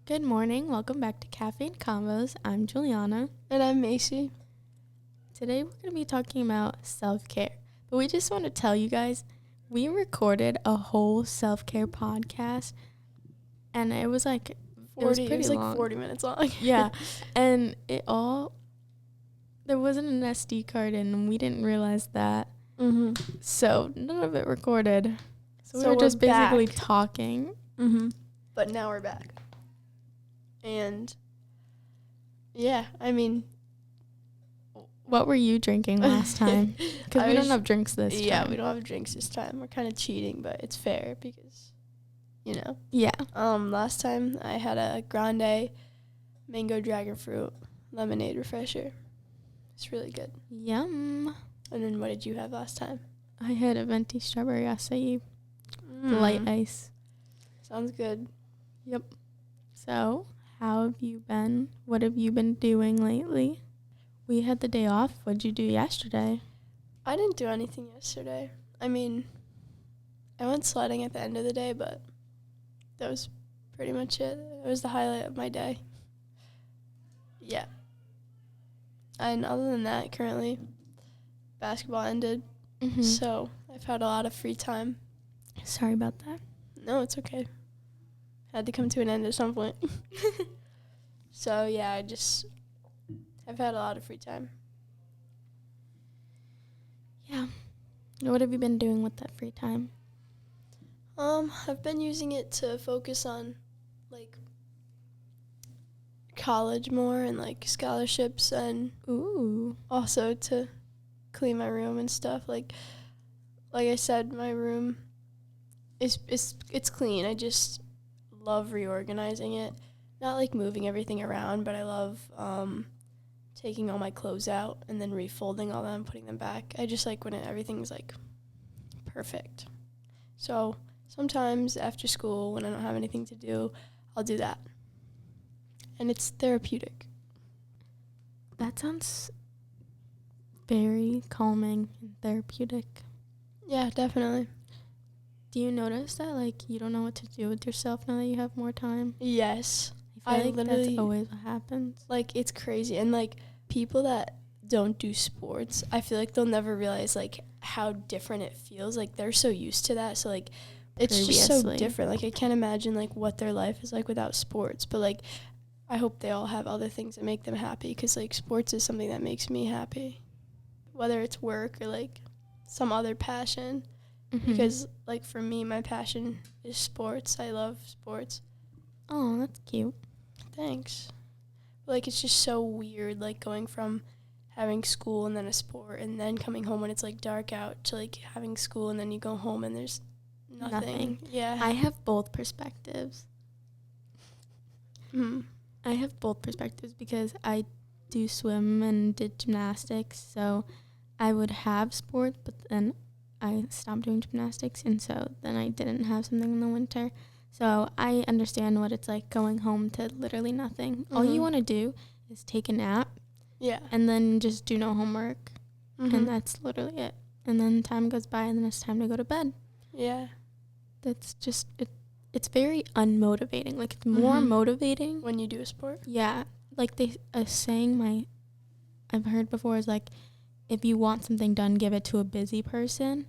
Good morning. Welcome back to Caffeine Convos. I'm Giuliana. And I'm Macie. Today we're going to be talking about self-care. But we just want to tell you guys, we recorded a whole self-care podcast. And it was like, 40 minutes long. Yeah. And there wasn't an SD card in, and we didn't realize that. Mm-hmm. So none of it recorded. So we were we're just basically back. talking. Mm-hmm. But now we're back. And, yeah, I mean. What were you drinking last time? Because we don't have drinks this time. Yeah, we don't have drinks this time. We're kind of cheating, but it's fair because, Yeah. Last time I had a grande mango dragon fruit lemonade refresher. It's really good. Yum. And then what did you have last time? I had a venti strawberry acai, light ice. Sounds good. Yep. So, how have you been? What have you been doing lately? We had the day off. What'd you do yesterday? I didn't do anything yesterday. I mean, I went sledding at the end of the day, but that was pretty much it. It was the highlight of my day. Yeah. And other than that, currently, basketball ended, so I've had a lot of free time. Sorry about that. No, it's okay. Had to come to an end at some point. So, yeah, I've had a lot of free time. Yeah. What have you been doing with that free time? I've been using it to focus on, college more and, scholarships and also to clean my room and stuff. Like I said, my room it's clean. I just love reorganizing it. Not, moving everything around, but I love taking all my clothes out and then refolding all them, putting them back. I just like when everything's, perfect. So sometimes after school, when I don't have anything to do, I'll do that. And it's therapeutic. That sounds very calming and therapeutic. Yeah, definitely. Do you notice that, you don't know what to do with yourself now that you have more time? Yes. I feel like that's always what happens. It's crazy. And, people that don't do sports, I feel like they'll never realize, how different it feels. They're so used to that. So, it's just so different. I can't imagine, what their life is like without sports. But, I hope they all have other things that make them happy because, sports is something that makes me happy, whether it's work or, some other passion. Mm-hmm. Because, for me, my passion is sports. I love sports. Oh, that's cute. Thanks. But, it's just so weird, going from having school and then a sport and then coming home when it's, dark out to, having school and then you go home and there's nothing. Yeah. I have both perspectives. Mm-hmm. I have both perspectives because I do swim and did gymnastics, so I would have sport, but then I stopped doing gymnastics, and so then I didn't have something in the winter. So I understand what it's like going home to literally nothing. Mm-hmm. All you want to do is take a nap. Yeah. And then just do no homework. Mm-hmm. And that's literally it. And then time goes by and then it's time to go to bed. Yeah. That's just it. It's very unmotivating. It's more motivating when you do a sport. Yeah. A saying I've heard before is if you want something done, give it to a busy person.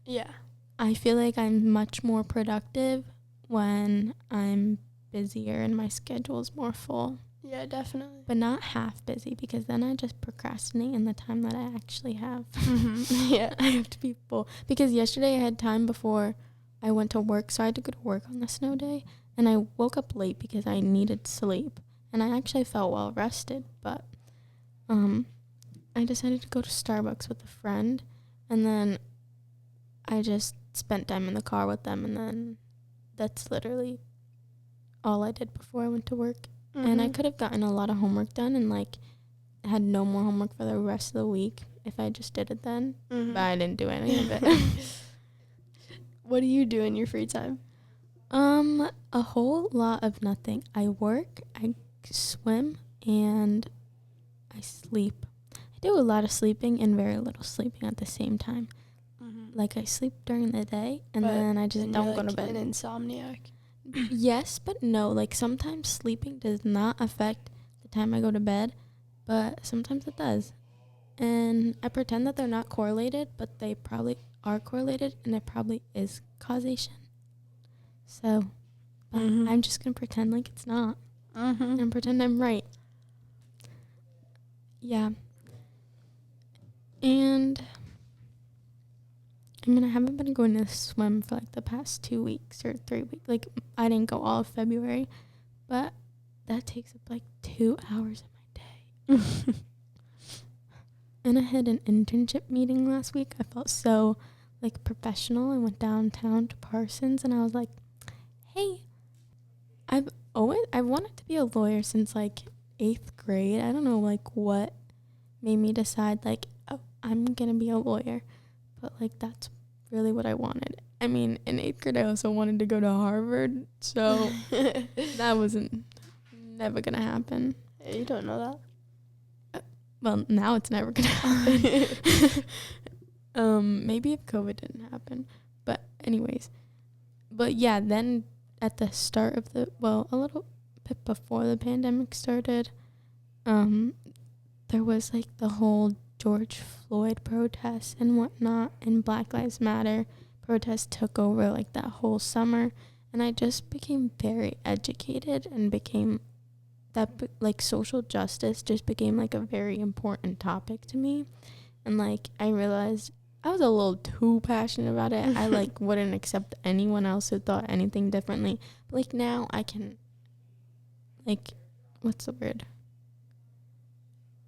Yeah. I feel like I'm much more productive when I'm busier and my schedule's more full. Yeah, definitely. But not half busy because then I just procrastinate in the time that I actually have. Mm-hmm. Yeah. I have to be full. Because yesterday I had time before I went to work, so I had to go to work on the snow day. And I woke up late because I needed sleep. And I actually felt well rested, but I decided to go to Starbucks with a friend. And then I just spent time in the car with them, and then that's literally all I did before I went to work. Mm-hmm. And I could have gotten a lot of homework done and had no more homework for the rest of the week if I just did it then. Mm-hmm. But I didn't do any of it. What do you do in your free time? A whole lot of nothing. I work, I swim, and I sleep. I do a lot of sleeping and very little sleeping at the same time. Mm-hmm. I sleep during the day, and then I just don't go to bed. An insomniac? yes, but no. Like, sometimes sleeping does not affect the time I go to bed, but sometimes it does. And I pretend that they're not correlated, but they probably are correlated, and it probably is causation. So, I'm just going to pretend like it's not. And pretend I'm right. Yeah. And I mean, I haven't been going to swim for like the past 2 weeks or 3 weeks. Like, I didn't go all of February, but that takes up like 2 hours of my day. And I had an internship meeting last week. I felt so like professional. I went downtown to Parsons and I was like, hey, I've wanted to be a lawyer since like 8th grade. I don't know like what made me decide like, oh, I'm going to be a lawyer. But like, that's really what I wanted. I mean, in 8th grade, I also wanted to go to Harvard. So that wasn't never going to happen. Hey, you don't know that. Well, now it's never going to happen. Maybe if COVID didn't happen. But anyways. But yeah, then at the start of a little bit before the pandemic started, there was like the whole George Floyd protests and whatnot, and Black Lives Matter protests took over like that whole summer. And I just became very educated and became like social justice just became like a very important topic to me. And like I realized I was a little too passionate about it. I like wouldn't accept anyone else who thought anything differently. But like now I can, like, what's the word?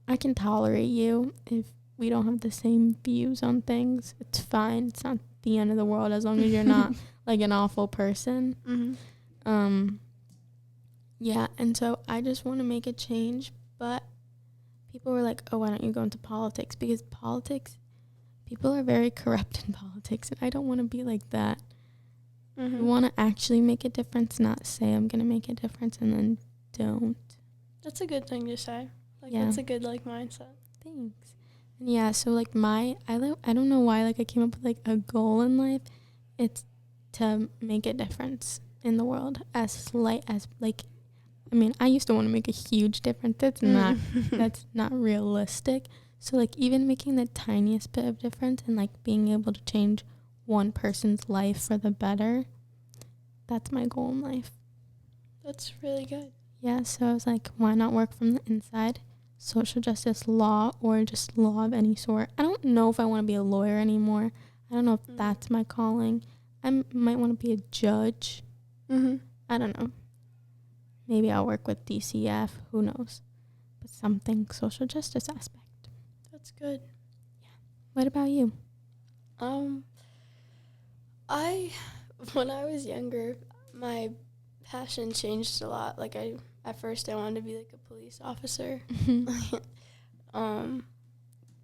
I can tolerate you if we don't have the same views on things. It's fine. It's not the end of the world as long as you're not like an awful person. Yeah, and so I just want to make a change, but people were like, oh, why don't you go into politics? Because people are very corrupt in politics, and I don't want to be like that. I want to actually make a difference, not say I'm going to make a difference and then don't. That's a good thing to say. Like, yeah. That's a good, like, mindset. Thanks. And yeah, so, like, I don't know why, like, I came up with, like, a goal in life. It's to make a difference in the world as slight as, like, I mean, I used to want to make a huge difference. That's not realistic. So, like, even making the tiniest bit of difference and, like, being able to change one person's life for the better, that's my goal in life. That's really good. Yeah, so I was like, why not work from the inside? Social justice law or just law of any sort. I don't know if I want to be a lawyer anymore. I don't know if that's my calling. I might want to be a judge. I don't know. Maybe I'll work with DCF. Who knows? But something social justice aspect. That's good. Yeah. What about you? When I was younger, my passion changed a lot. Like at first I wanted to be like a police officer.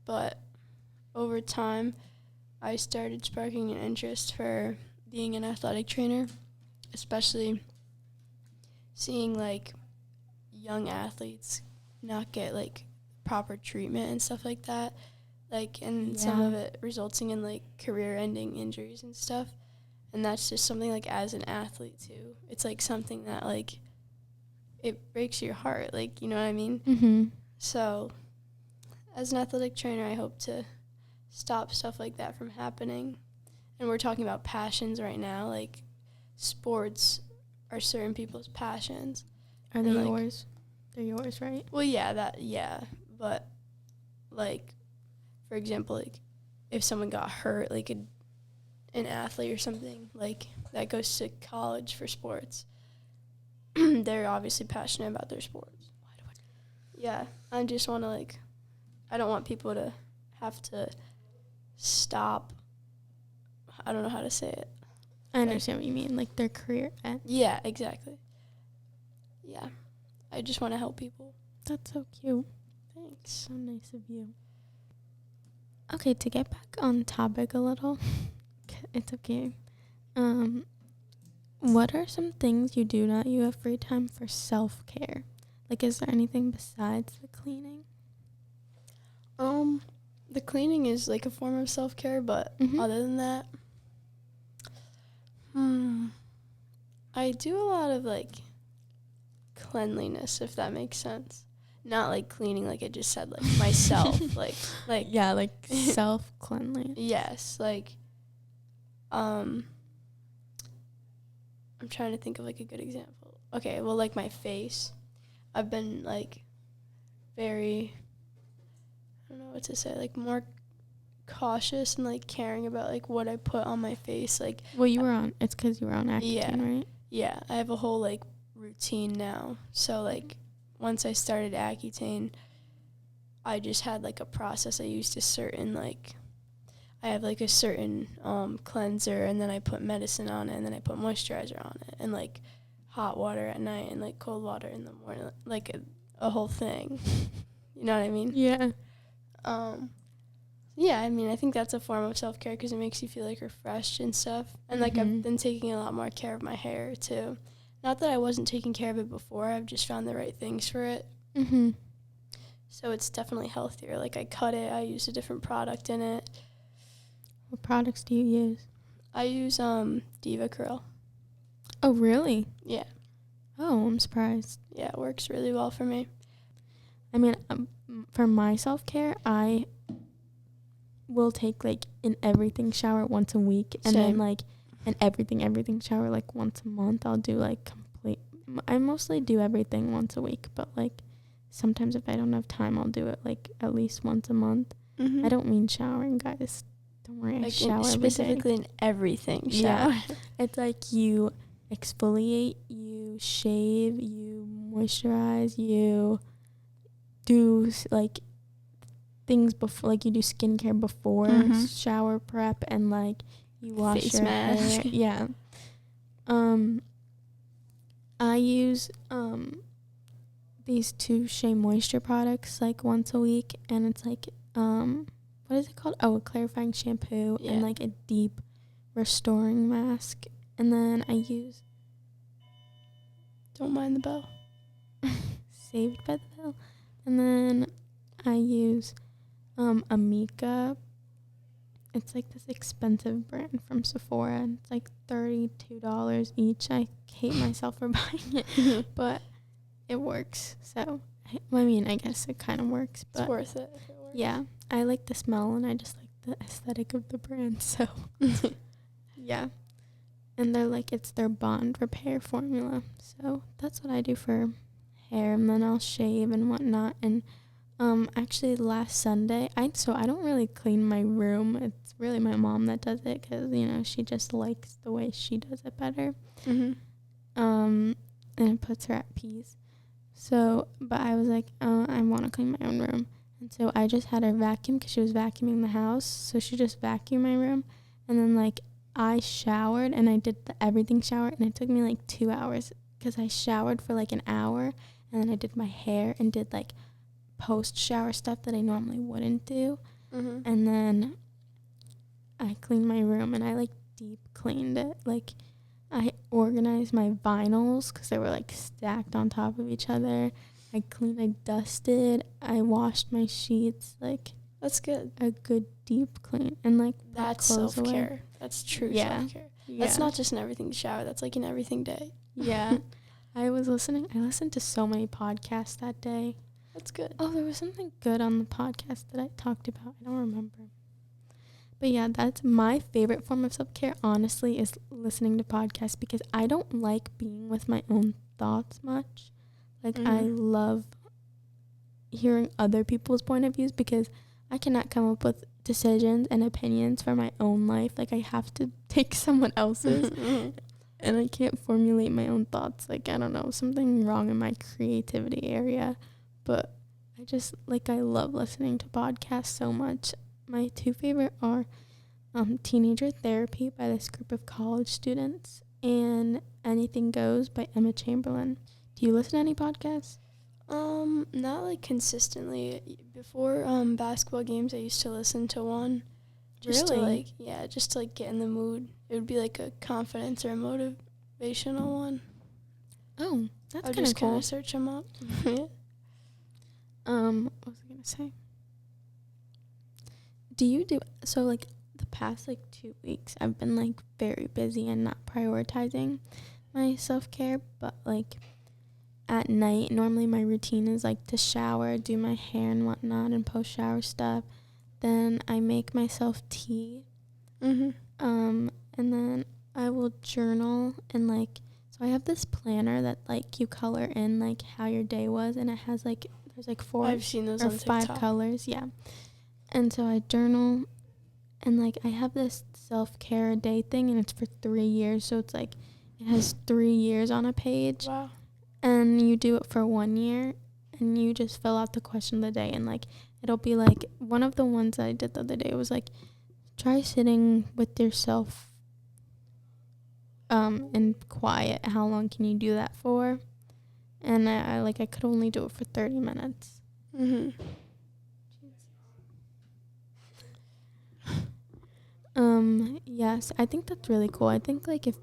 But over time I started sparking an interest for being an athletic trainer, especially seeing like young athletes not get like proper treatment and stuff like that, like, and some of it resulting in like career-ending injuries and stuff. And that's just something like as an athlete too, it's like something that like it breaks your heart, like, you know what I mean? So as an athletic trainer, I hope to stop stuff like that from happening. And we're talking about passions right now, like sports are certain people's passions. Are they yours? They're yours, right? Well, yeah. But, like, for example, like, if someone got hurt, like an athlete or something, like, that goes to college for sports, they're obviously passionate about their sports. Yeah, I just want to, like, I don't want people to have to stop. I don't know how to say it. I understand what you mean, like their career end. Yeah, exactly. Yeah, I just want to help people. That's so cute. Thanks. So nice of you. Okay, to get back on topic a little, it's okay. What are some things you do now that you have free time for self-care? Like, is there anything besides the cleaning? The cleaning is like a form of self-care, but other than that, I do a lot of, like, cleanliness, if that makes sense. Not, like, cleaning, like I just said, like, myself. like, yeah, like self-cleanliness. yes, like, I'm trying to think of, like, a good example. Okay, well, like, my face. I've been, like, very, I don't know what to say, like, more cautious and, like, caring about, like, what I put on my face. Like, well, it's because you were on Accutane, right? Yeah, I have a whole, like, routine now. So, like, once I started Accutane, I just had, like, a process. I used a certain, like, I have, like, a certain cleanser, and then I put medicine on it, and then I put moisturizer on it, and, like, hot water at night and, like, cold water in the morning, like, a whole thing. You know what I mean? Yeah. Yeah, I mean, I think that's a form of self-care because it makes you feel, like, refreshed and stuff. And, like, I've been taking a lot more care of my hair, too. Not that I wasn't taking care of it before. I've just found the right things for it. Mm-hmm. So it's definitely healthier. Like, I cut it. I use a different product in it. What products do you use? I use Diva Curl. Oh, really? Yeah. Oh, I'm surprised. Yeah, it works really well for me. I mean, for my self-care, I will take, like, an everything shower once a week. And Same. then, like, an everything shower, like, once a month. I'll do, like, I mostly do everything once a week. But, like, sometimes if I don't have time, I'll do it, like, at least once a month. Mm-hmm. I don't mean showering, guys. Don't worry, I shower every day. Specifically in everything shower. Yeah. It's like you exfoliate, you shave, you moisturize, you do, like, things before, like, you do skincare before shower prep, and, like, you wash Face your mask. hair. Yeah. I use these 2 Shea Moisture products, like, once a week, and it's like what is it called? Oh, a clarifying shampoo and, like, a deep restoring mask. And then I use Don't mind the bell. Saved by the Bell. And then I use Amika. It's, like, this expensive brand from Sephora. It's, like, $32 each. I hate myself for buying it, but it works. So, I mean, I guess it kind of works. But it's worth it if it works. Yeah, I like the smell, and I just like the aesthetic of the brand. So, yeah. And they're like, it's their bond repair formula. So that's what I do for hair, and then I'll shave and whatnot. And actually last Sunday, I don't really clean my room. It's really my mom that does it because, you know, she just likes the way she does it better. Mm-hmm. And it puts her at peace. So, but I was like, I want to clean my own room. And so I just had her vacuum because she was vacuuming the house. So she just vacuumed my room. And then, like, I showered and I did the everything shower. And it took me, like, 2 hours because I showered for, like, an hour. And then I did my hair and did, like, post-shower stuff that I normally wouldn't do. Mm-hmm. And then I cleaned my room and I, like, deep cleaned it. Like, I organized my vinyls because they were, like, stacked on top of each other. I cleaned, I dusted, I washed my sheets, like, that's good. A good deep clean, and, like, that's self-care. Away. That's true self-care. Yeah. That's not just an everything shower. That's, like, an everything day. Yeah. I listened to so many podcasts that day. That's good. Oh, there was something good on the podcast that I talked about. I don't remember. But yeah, that's my favorite form of self-care, honestly, is listening to podcasts because I don't like being with my own thoughts much. Like, I love hearing other people's point of views because I cannot come up with decisions and opinions for my own life. Like, I have to take someone else's and I can't formulate my own thoughts. Like, I don't know, something wrong in my creativity area. But I just, like, I love listening to podcasts so much. My 2 favorite are Teenager Therapy by this group of college students and Anything Goes by Emma Chamberlain. Do you listen to any podcasts? Not, like, consistently. Before basketball games, I used to listen to one. Just to, like, just to, like, get in the mood. It would be, like, a confidence or a motivational one. Oh, that's kind of cool. I'll just kind of search them up. Yeah. What was I gonna say? So, like, the past, like, 2 weeks, I've been, like, very busy and not prioritizing. my self-care, but like at night, normally my routine is like to shower, do my hair and whatnot, and post-shower stuff. Then I make myself tea. And then I will journal, and like, so I have this planner that like you color in like how your day was, and it has like, there's like 4 I've seen those or on 5 TikTok. colors. Yeah. And so I journal, and like I have this self-care a day thing, and it's for 3 years. So it's like, it has 3 years on a page. Wow. And you do it for 1 year, and you just fill out the question of the day, and like it'll be like, one of the ones I did the other day was like, try sitting with yourself in quiet. How long can you do that for? And I could only do it for 30 minutes. Yes, I think that's really cool. I think like if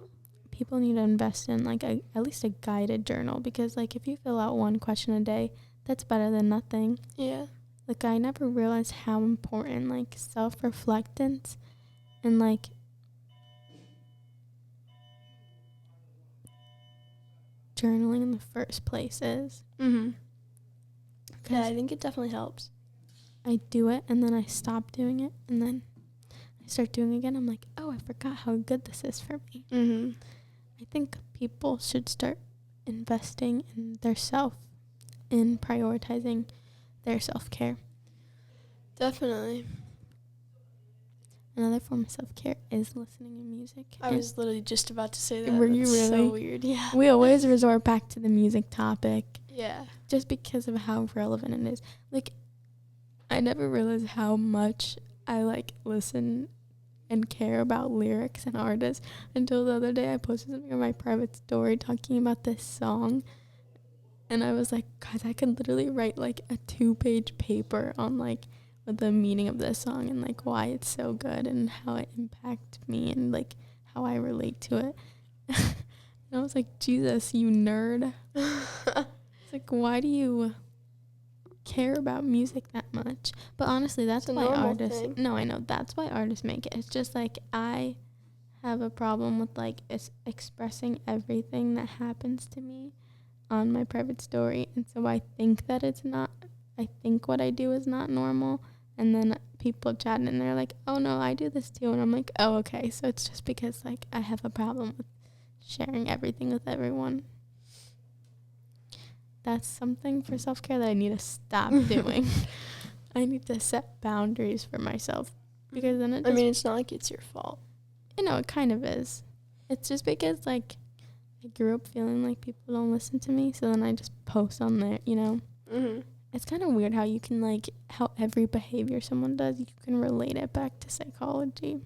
people need to invest in like at least a guided journal, because like if you fill out 1 question a day, that's better than nothing. Yeah. Like I never realized how important like self-reflectance and like journaling in the first place is. Yeah, I think it definitely helps. I do it, and then I stop doing it, and then I start doing it again. I'm like, oh, I forgot how good this is for me. I think people should start investing in their self, in prioritizing their self-care. Definitely. Another form of self-care is listening to music. I was literally just about to say that. Were you That's really? so weird, yeah. We always resort back to the music topic. Yeah. Just because of how relevant it is. Like, I never realized how much I like listen and care about lyrics and artists until the other day I posted something on my private story talking about this song, and I was like, guys, I could literally write like a 2-page paper on like what the meaning of this song and like why it's so good and how it impacted me and like how I relate to it. And I was like, Jesus, you nerd. It's like, why do you care about music that much? But honestly, that's why artists thing. No, I know, that's why artists make it. It's just like I have a problem with like expressing everything that happens to me on my private story, and so I think that it's not, I think what I do is not normal, and then people chat and they're like, oh no, I do this too, and I'm like, oh okay, so it's just because like I have a problem with sharing everything with everyone. That's something for self-care that I need to stop doing. I need to set boundaries for myself, because then it just, I mean, it's not like it's your fault. You know, it kind of is. It's just because like I grew up feeling like people don't listen to me, so then I just post on there, you know. It's kind of weird how you can like, how every behavior someone does, you can relate it back to psychology.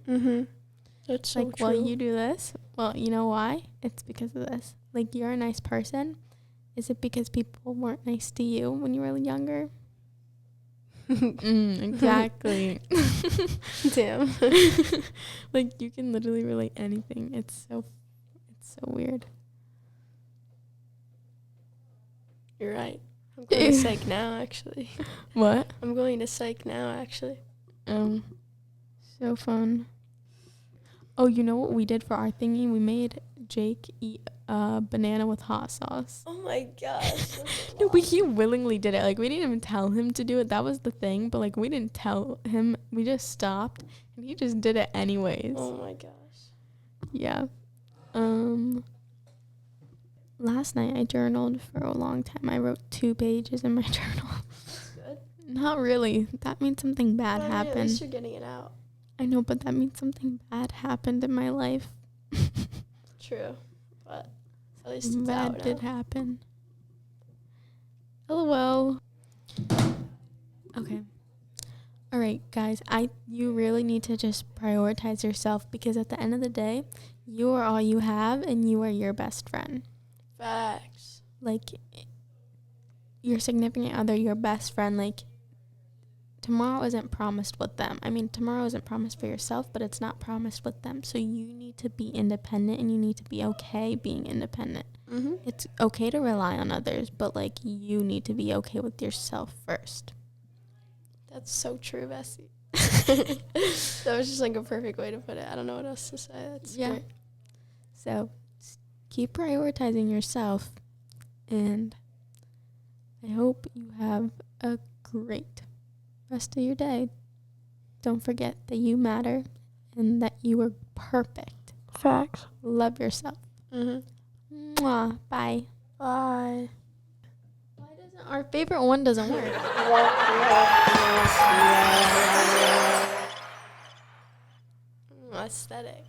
That's so like, true. well, you do this, well, you know why? It's because of this. Like, you're a nice person. Is it because people weren't nice to you when you were younger? Exactly. Damn. Like, you can literally relate anything. It's so weird. You're right. I'm going to psych now, actually. What? I'm going to psych now, actually. So fun. Oh, you know what we did for our thingy? We made Jake eat banana with hot sauce. Oh my gosh. No, but he willingly did it. Like, we didn't even tell him to do it. That was the thing. But like, we didn't tell him. We just stopped, and he just did it anyways. Oh my gosh. Yeah. Last night I journaled for a long time. I wrote 2 pages in my journal. Good. Not really. That means something bad happened. At least you're getting it out. I know, but that means something bad happened in my life. True, but at least it's bad out did now. happen. LOL. Okay. All right, guys. You really need to just prioritize yourself, because at the end of the day, you are all you have, and you are your best friend. Facts. Like, your significant other, your best friend, like, tomorrow isn't promised with them. I mean, tomorrow isn't promised for yourself, but it's not promised with them. So you need to be independent, and you need to be okay being independent. It's okay to rely on others, but like, you need to be okay with yourself first. That's so true, Bessie. That was just like a perfect way to put it. I don't know what else to say. That's great. So keep prioritizing yourself, and I hope you have a great rest of your day. Don't forget that you matter and that you are perfect. Facts. Love yourself. Mwah. Bye. Bye. Why doesn't our favorite one doesn't work? Aesthetic.